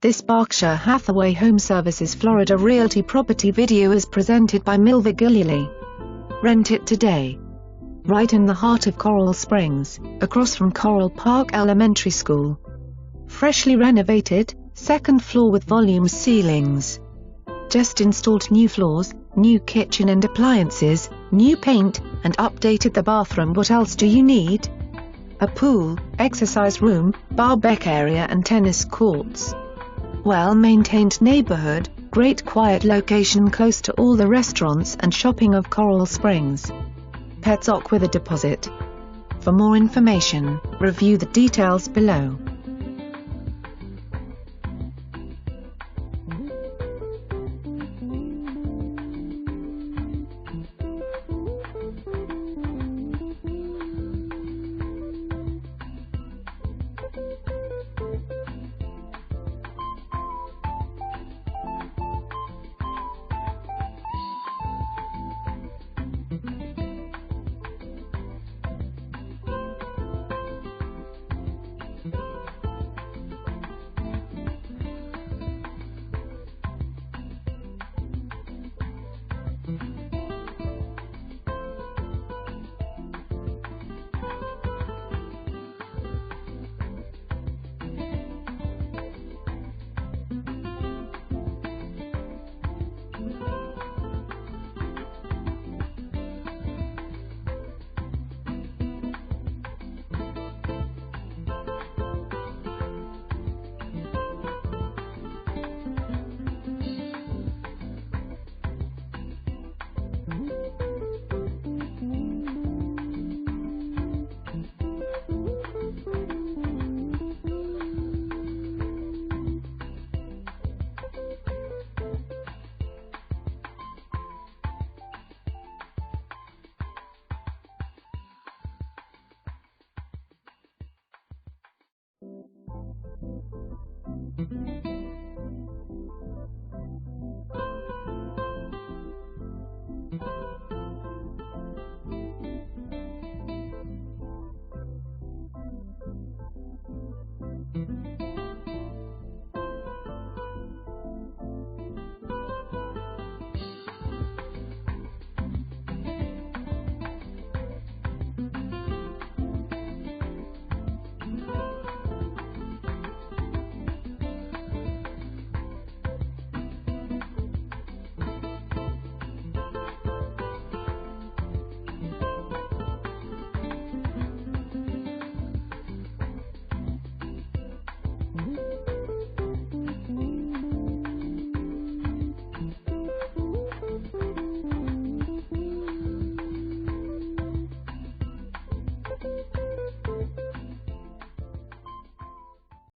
This Berkshire Hathaway HomeServices Florida Realty property video is presented by Milva Gilluly. Rent it today. Right in the heart of Coral Springs, across from Coral Park Elementary School. Freshly renovated, second floor with volume ceilings. Just installed new floors, new kitchen and appliances, new paint, and updated the bathroom. What else do you need? A pool, exercise room, barbecue area and tennis courts. Well-maintained neighborhood, great quiet location close to all the restaurants and shopping of Coral Springs. Pets OC with a deposit. For more information, review the details below.